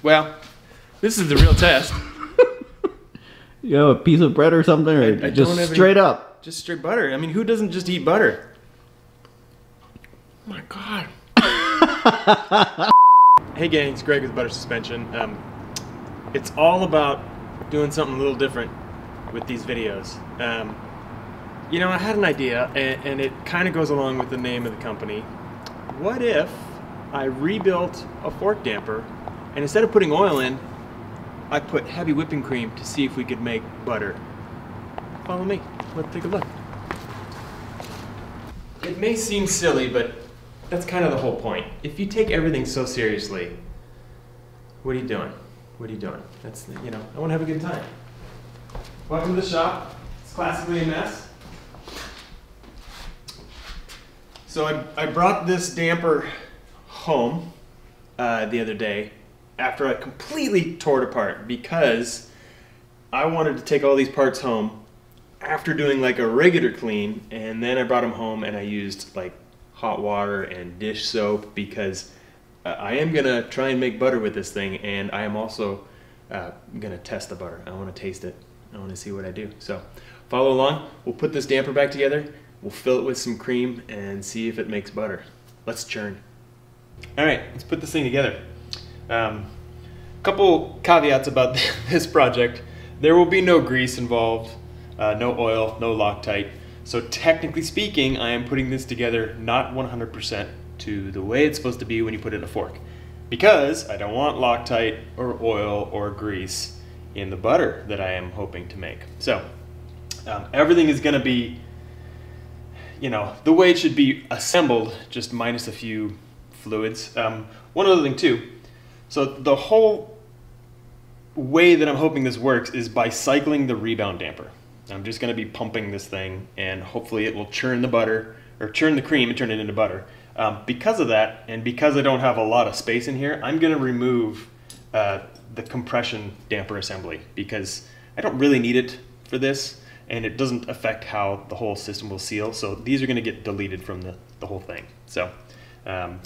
Well, this is the real test. You have a piece of bread or something, or I just don't have straight up? Just straight butter. I mean, who doesn't just eat butter? Oh my God. Hey gang, it's Greg with Butter Suspension. It's all about doing something a little different with these videos. You know, I had an idea, and it kind of goes along with the name of the company. What if I rebuilt a fork damper, and instead of putting oil in, I put heavy whipping cream to see if we could make butter? Follow me. Let's take a look. It may seem silly, but that's kind of the whole point. If you take everything so seriously, what are you doing? What are you doing? That's, you know, I want to have a good time. Welcome to the shop. It's classically a mess. So I brought this damper home the other day after I completely tore it apart because I wanted to take all these parts home after doing like a regular clean, and then I brought them home and I used like hot water and dish soap because I am gonna try and make butter with this thing, and I am also gonna test the butter. I want to taste it. I want to see what I do. So follow along. We'll put this damper back together. We'll fill it with some cream and see if it makes butter. Let's churn. All right, let's put this thing together. Couple caveats about this project. There will be no grease involved, no oil, no Loctite. So technically speaking, I am putting this together not 100% to the way it's supposed to be when you put it in a fork, because I don't want Loctite or oil or grease in the butter that I am hoping to make. So everything is gonna be, you know, the way it should be assembled, just minus a few fluids. One other thing too, so the whole way that I'm hoping this works is by cycling the rebound damper. I'm just going to be pumping this thing, and hopefully it will churn the butter, or churn the cream and turn it into butter. Because of that, and because I don't have a lot of space in here, I'm going to remove the compression damper assembly because I don't really need it for this, and it doesn't affect how the whole system will seal. So these are going to get deleted from the whole thing. So, all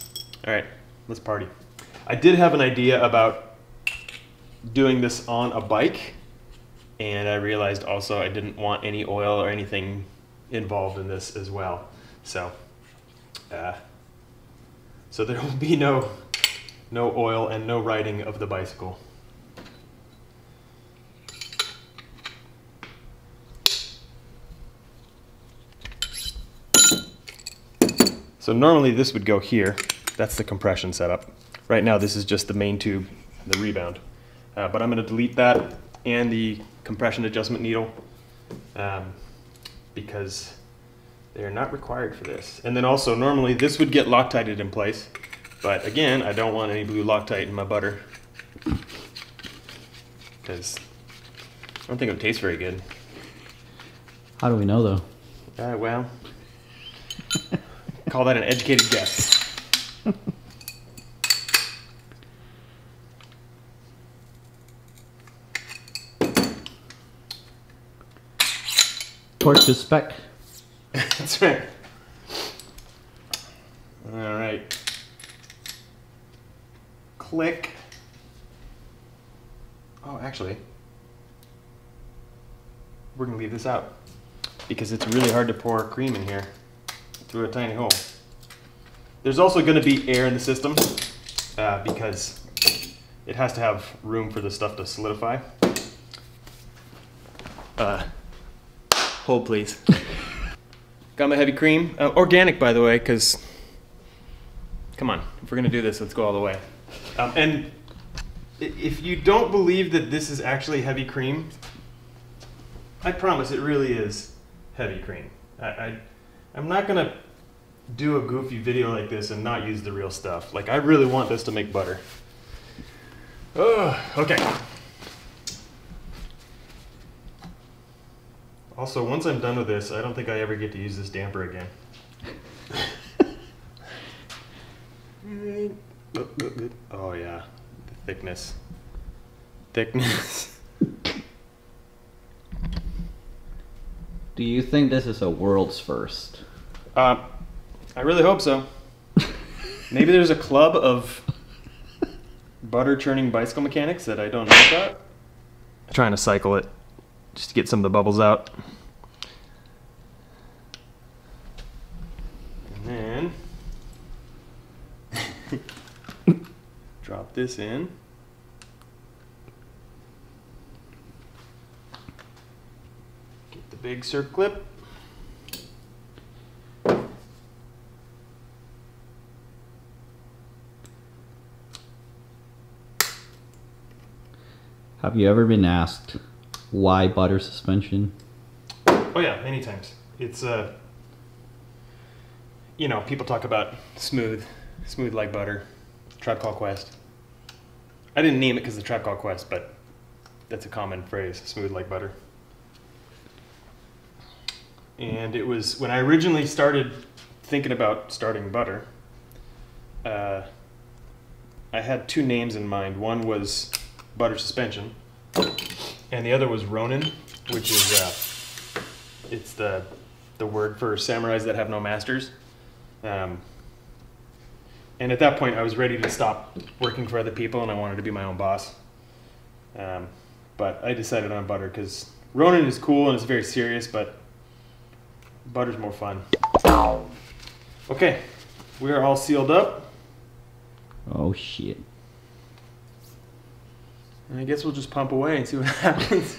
right, let's party. I did have an idea about doing this on a bike, and I realized also I didn't want any oil or anything involved in this as well. So, so there will be no oil and no riding of the bicycle. So normally this would go here. That's the compression setup. Right now this is just the main tube, the rebound. But I'm going to delete that and the compression adjustment needle because they're not required for this. And then also normally this would get Loctited in place, but again I don't want any blue Loctite in my butter because I don't think it would taste very good. How do we know though? Well, call that an educated guess. Torch to spec. That's right. All right. Click. Oh, actually, we're gonna leave this out because it's really hard to pour cream in here through a tiny hole. There's also gonna be air in the system because it has to have room for the stuff to solidify. Hold please. Got my heavy cream, organic by the way, because come on, if we're gonna do this, let's go all the way. And if you don't believe that this is actually heavy cream, I promise it really is heavy cream. I'm not gonna do a goofy video like this and not use the real stuff. Like, I really want this to make butter. Oh, okay. Also, once I'm done with this, I don't think I ever get to use this damper again. Oh yeah, the thickness. Thickness. Do you think this is a world's first? I really hope so. Maybe there's a club of butter churning bicycle mechanics that I don't know about. Trying to cycle it just to get some of the bubbles out. And then drop this in. Get the big circ clip. Have you ever been asked why butter suspension? Oh yeah, many times. It's you know, people talk about smooth like butter, Tribe Called Quest. I didn't name it because of Tribe Called Quest, but that's a common phrase, smooth like butter. And it was when I originally started thinking about starting butter, I had two names in mind. One was butter suspension, and the other was Ronin, which is it's the word for samurais that have no masters. And at that point, I was ready to stop working for other people, and I wanted to be my own boss. But I decided on butter because Ronin is cool and it's very serious, but butter's more fun. Okay, we are all sealed up. Oh shit. And I guess we'll just pump away and see what happens.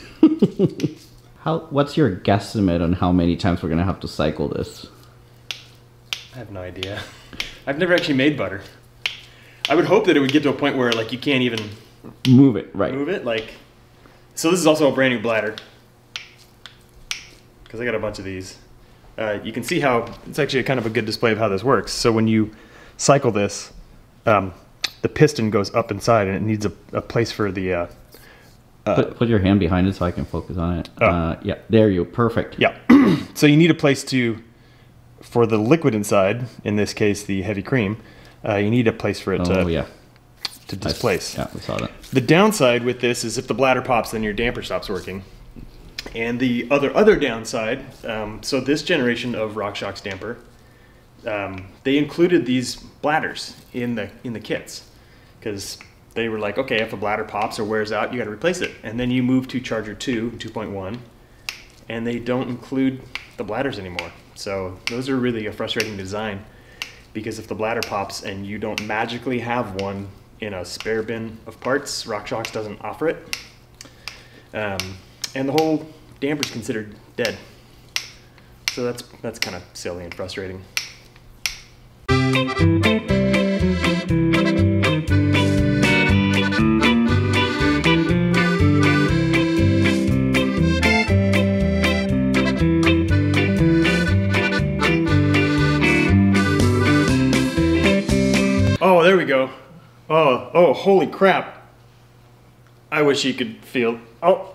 What's your guesstimate on how many times we're gonna have to cycle this? I have no idea. I've never actually made butter. I would hope that it would get to a point where like you can't even move it, right? Move it, like. So this is also a brand new bladder because I got a bunch of these. You can see how it's actually kind of a good display of how this works. So when you cycle this, the piston goes up inside, and it needs a place for the. Put your hand behind it so I can focus on it. Yeah, there you. Perfect. Yeah. So you need a place for the liquid inside. In this case, the heavy cream. You need a place for it to displace. Yeah, we saw that. The downside with this is if the bladder pops, then your damper stops working. And the other downside, so this generation of RockShox damper, they included these bladders in the kits because they were like, okay, if a bladder pops or wears out, you got to replace it. And then you move to Charger 2, 2.1, and they don't include the bladders anymore. So those are really a frustrating design because if the bladder pops and you don't magically have one in a spare bin of parts, RockShox doesn't offer it. And the whole damper's considered dead. So that's kind of silly and frustrating. Oh, there we go. Oh, holy crap. I wish you could feel. Oh,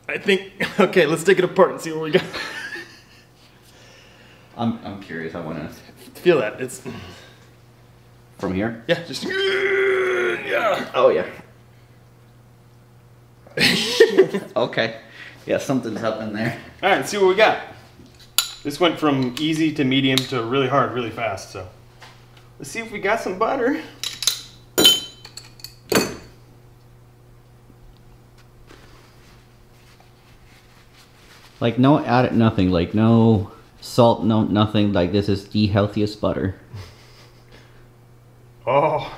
I think, okay, let's take it apart and see what we got. I'm curious. I want to feel that. It's from here. Yeah, just yeah. Oh yeah. Okay. Yeah, something's happening there. All right, let's see what we got. This went from easy to medium to really hard, really fast. So let's see if we got some butter. Like no added nothing, like no salt, no nothing, like this is the healthiest butter. Oh.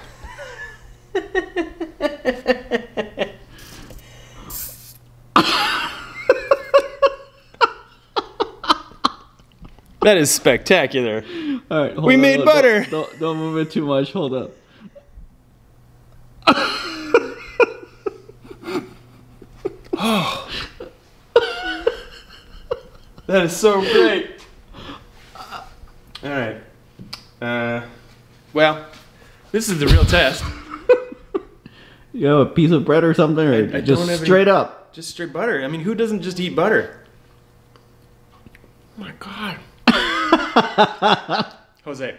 That is spectacular. All right, we made butter. Don't move it too much. Hold up. Oh. That is so great. All right. Well, this is the real test. You have a piece of bread or something, or I just don't have straight up? Just straight butter. I mean, who doesn't just eat butter? Oh my God. Jose,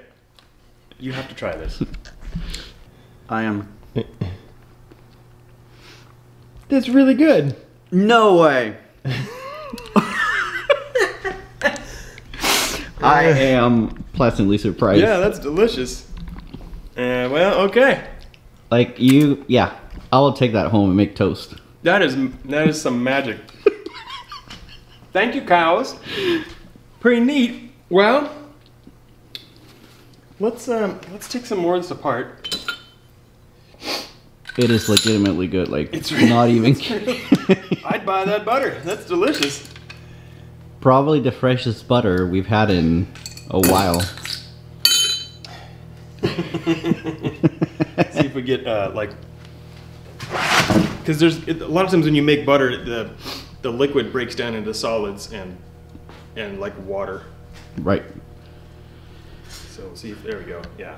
you have to try this. I am. That's really good. No way. I am pleasantly surprised. Yeah, that's delicious. Well, okay. Like you, yeah. I will take that home and make toast. That is some magic. Thank you, cows. Pretty neat. Well, let's take some more of this apart. It is legitimately good. Like It's not even. I'd buy that butter. That's delicious. Probably the freshest butter we've had in a while. See if we get like, because there's a lot of times when you make butter, the liquid breaks down into solids and like water. Right. So see if there we go. Yeah.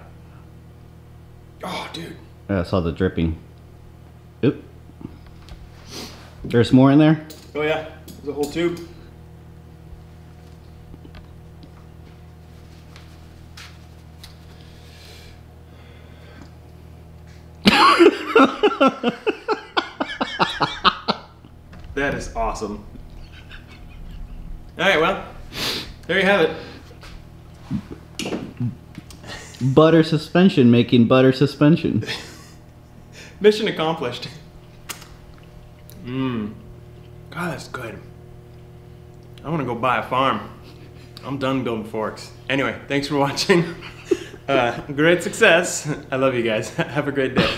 Oh, dude. I saw the dripping. Oop. There's more in there? Oh yeah. There's a whole tube. That is awesome. All right, well, there you have it. Butter suspension making butter suspension. Mission accomplished. God, that's good. I want to go buy a farm. I'm done building forks. Anyway, thanks for watching. Great success. I love you guys. Have a great day.